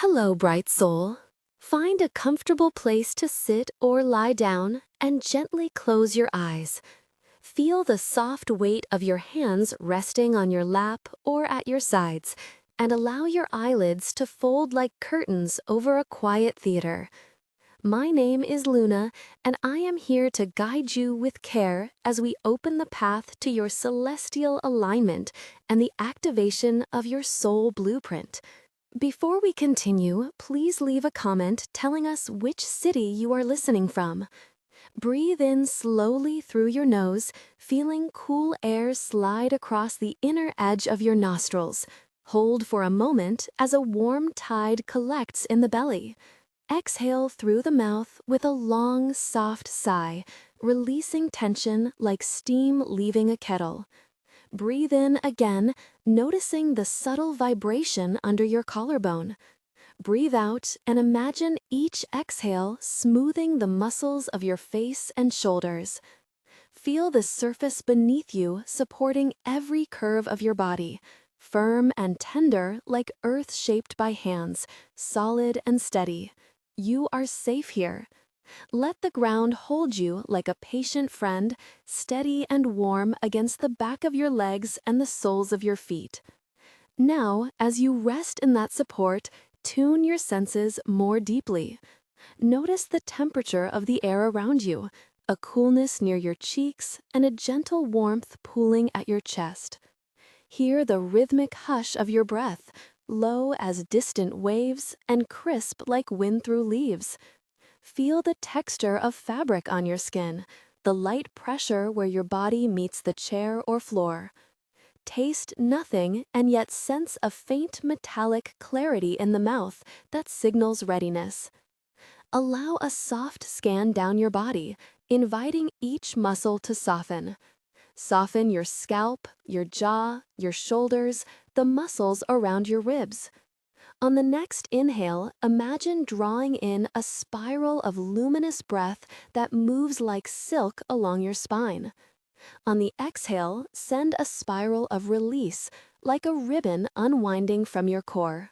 Hello, bright soul. Find a comfortable place to sit or lie down and gently close your eyes. Feel the soft weight of your hands resting on your lap or at your sides, and allow your eyelids to fold like curtains over a quiet theater. My name is Luna, and I am here to guide you with care as we open the path to your celestial alignment and the activation of your soul blueprint. Before we continue, please leave a comment telling us which city you are listening from. Breathe in slowly through your nose, feeling cool air slide across the inner edge of your nostrils. Hold for a moment as a warm tide collects in the belly. Exhale through the mouth with a long, soft sigh, releasing tension like steam leaving a kettle. Breathe in again, noticing the subtle vibration under your collarbone. Breathe out and imagine each exhale smoothing the muscles of your face and shoulders. Feel the surface beneath you supporting every curve of your body, firm and tender like earth shaped by hands, solid and steady. You are safe here. Let the ground hold you like a patient friend, steady and warm against the back of your legs and the soles of your feet. Now, as you rest in that support, tune your senses more deeply. Notice the temperature of the air around you, a coolness near your cheeks and a gentle warmth pooling at your chest. Hear the rhythmic hush of your breath, low as distant waves and crisp like wind through leaves. Feel the texture of fabric on your skin, the light pressure where your body meets the chair or floor. Taste nothing and yet sense a faint metallic clarity in the mouth that signals readiness. Allow a soft scan down your body, inviting each muscle to soften. Soften your scalp, your jaw, your shoulders, the muscles around your ribs. On the next inhale, imagine drawing in a spiral of luminous breath that moves like silk along your spine. On the exhale, send a spiral of release, like a ribbon unwinding from your core.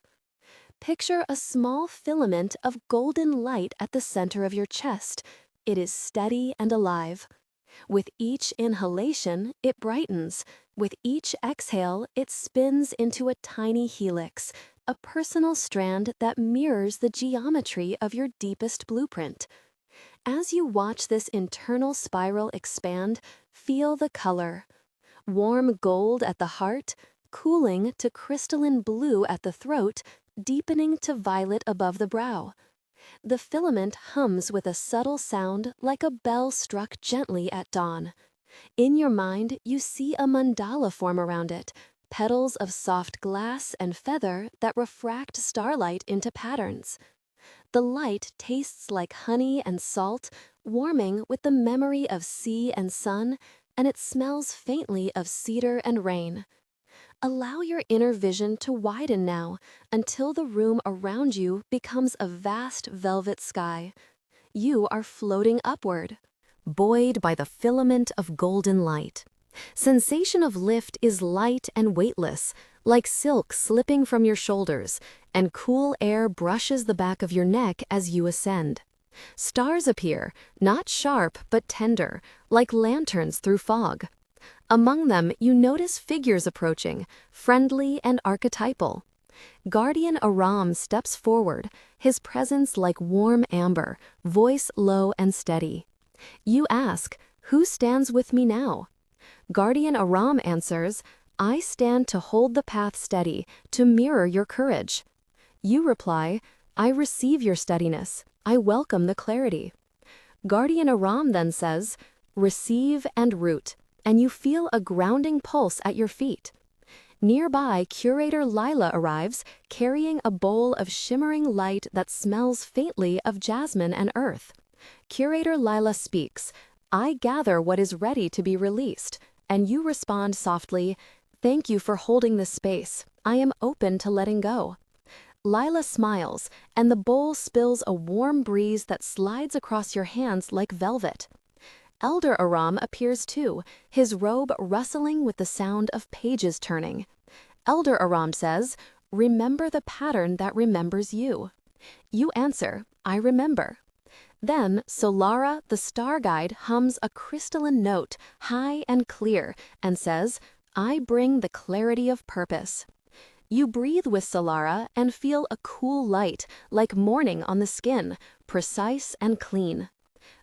Picture a small filament of golden light at the center of your chest. It is steady and alive. With each inhalation, it brightens. With each exhale, it spins into a tiny helix, a personal strand that mirrors the geometry of your deepest blueprint. As you watch this internal spiral expand, feel the color. Warm gold at the heart, cooling to crystalline blue at the throat, deepening to violet above the brow. The filament hums with a subtle sound like a bell struck gently at dawn. In your mind, you see a mandala form around it, petals of soft glass and feather that refract starlight into patterns. The light tastes like honey and salt, warming with the memory of sea and sun, and it smells faintly of cedar and rain. Allow your inner vision to widen now until the room around you becomes a vast velvet sky. You are floating upward, buoyed by the filament of golden light. Sensation of lift is light and weightless, like silk slipping from your shoulders, and cool air brushes the back of your neck as you ascend. Stars appear, not sharp but tender, like lanterns through fog. Among them, you notice figures approaching, friendly and archetypal. Guardian Aram steps forward, his presence like warm amber, voice low and steady. You ask, "Who stands with me now?" Guardian Aram answers, "I stand to hold the path steady, to mirror your courage." You reply, "I receive your steadiness. I welcome the clarity." Guardian Aram then says, "Receive and root," and you feel a grounding pulse at your feet. Nearby, Curator Lila arrives, carrying a bowl of shimmering light that smells faintly of jasmine and earth. Curator Lila speaks, "I gather what is ready to be released," and you respond softly, "Thank you for holding this space. I am open to letting go." Lila smiles, and the bowl spills a warm breeze that slides across your hands like velvet. Elder Aram appears too, his robe rustling with the sound of pages turning. Elder Aram says, Remember the pattern that remembers you. You answer, I remember. Then Solara, the star guide, hums a crystalline note, high and clear, and says, I bring the clarity of purpose. You breathe with Solara and feel a cool light, like morning on the skin, precise and clean.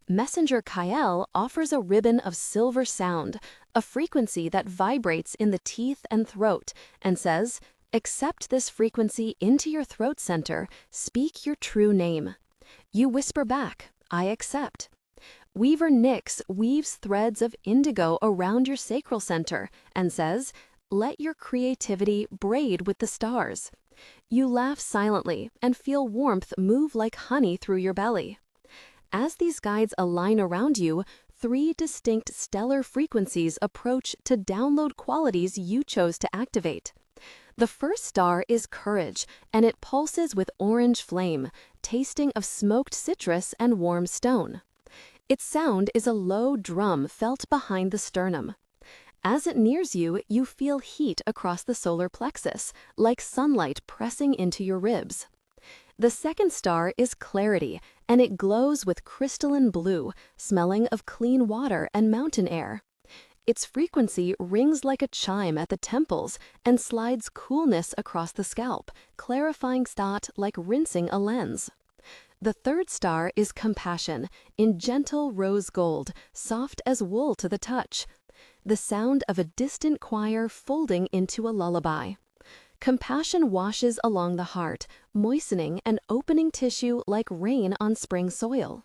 Messenger Kael offers a ribbon of silver sound, a frequency that vibrates in the teeth and throat, and says, accept this frequency into your throat center, speak your true name. You whisper back, I accept. Weaver Nyx weaves threads of indigo around your sacral center and says, let your creativity braid with the stars. You laugh silently and feel warmth move like honey through your belly. As these guides align around you, 3 distinct stellar frequencies approach to download qualities you chose to activate. The first star is courage, and it pulses with orange flame, tasting of smoked citrus and warm stone. Its sound is a low drum felt behind the sternum. As it nears you, you feel heat across the solar plexus, like sunlight pressing into your ribs. The second star is clarity, and it glows with crystalline blue, smelling of clean water and mountain air. Its frequency rings like a chime at the temples and slides coolness across the scalp, clarifying thought like rinsing a lens. The third star is compassion, in gentle rose gold, soft as wool to the touch. The sound of a distant choir folding into a lullaby. Compassion washes along the heart, moistening and opening tissue like rain on spring soil.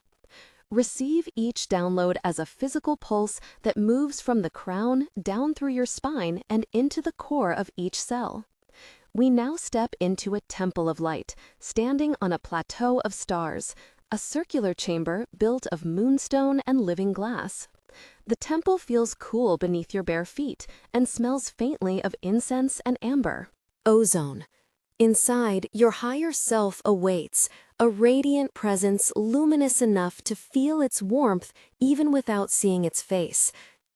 Receive each download as a physical pulse that moves from the crown down through your spine and into the core of each cell. We now step into a temple of light, standing on a plateau of stars, a circular chamber built of moonstone and living glass. The temple feels cool beneath your bare feet and smells faintly of incense and amber. Ozone. Inside, your higher self awaits, a radiant presence luminous enough to feel its warmth even without seeing its face.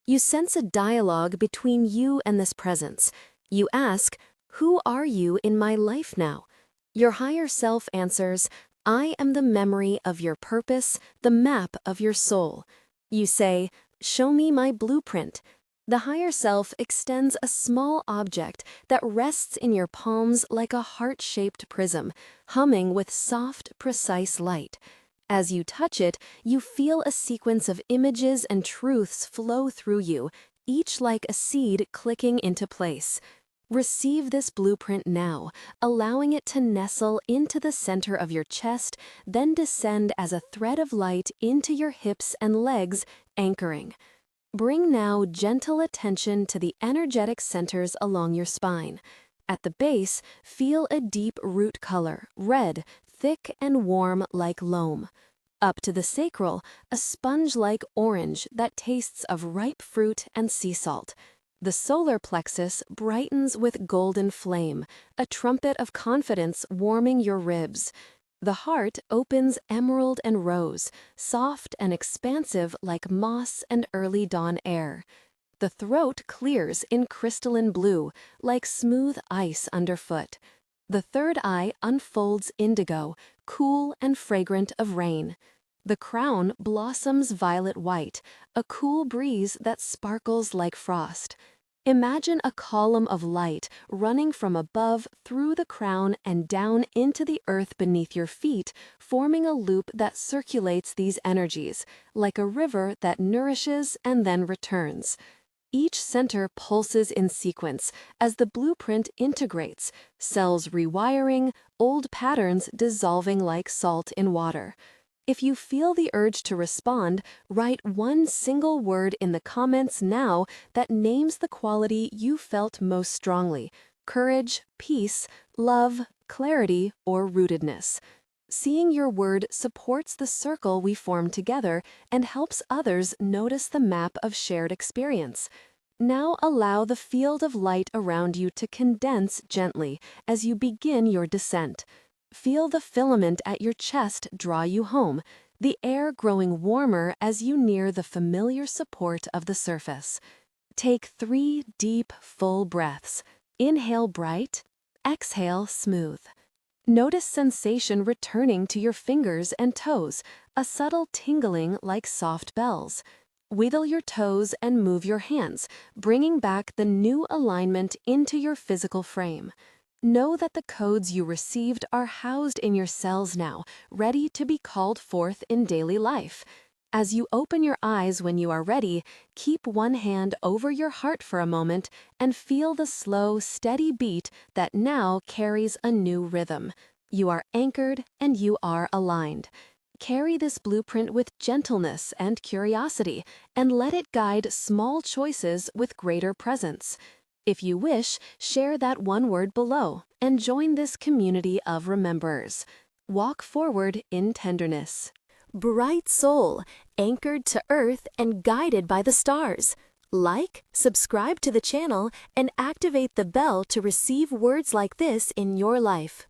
You sense a dialogue between you and this presence. You ask, who are you in my life now? Your higher self answers, I am the memory of your purpose, the map of your soul. You say, show me my blueprint. The higher self extends a small object that rests in your palms like a heart-shaped prism, humming with soft, precise light. As you touch it, you feel a sequence of images and truths flow through you, each like a seed clicking into place. Receive this blueprint now, allowing it to nestle into the center of your chest, then descend as a thread of light into your hips and legs, anchoring. Bring now gentle attention to the energetic centers along your spine. At the base, feel a deep root color, red, thick and warm like loam. Up to the sacral, a sponge-like orange that tastes of ripe fruit and sea salt. The solar plexus brightens with golden flame, a trumpet of confidence warming your ribs. The heart opens emerald and rose, soft and expansive like moss and early dawn air. The throat clears in crystalline blue, like smooth ice underfoot. The third eye unfolds indigo, cool and fragrant of rain. The crown blossoms violet white, a cool breeze that sparkles like frost. Imagine a column of light running from above through the crown and down into the earth beneath your feet, forming a loop that circulates these energies, like a river that nourishes and then returns. Each center pulses in sequence as the blueprint integrates, cells rewiring, old patterns dissolving like salt in water. If you feel the urge to respond, write one single word in the comments now that names the quality you felt most strongly: courage, peace, love, clarity, or rootedness. Seeing your word supports the circle we form together and helps others notice the map of shared experience. Now allow the field of light around you to condense gently as you begin your descent. Feel the filament at your chest draw you home, the air growing warmer as you near the familiar support of the surface. Take 3 deep, full breaths. Inhale bright, exhale smooth. Notice sensation returning to your fingers and toes, a subtle tingling like soft bells. Wiggle your toes and move your hands, bringing back the new alignment into your physical frame. Know that the codes you received are housed in your cells now, ready to be called forth in daily life. As you open your eyes when you are ready, keep one hand over your heart for a moment and feel the slow, steady beat that now carries a new rhythm. You are anchored and you are aligned. Carry this blueprint with gentleness and curiosity, and let it guide small choices with greater presence. If you wish, share that one word below and join this community of rememberers. Walk forward in tenderness. Bright soul, anchored to earth and guided by the stars. Like, subscribe to the channel, and activate the bell to receive words like this in your life.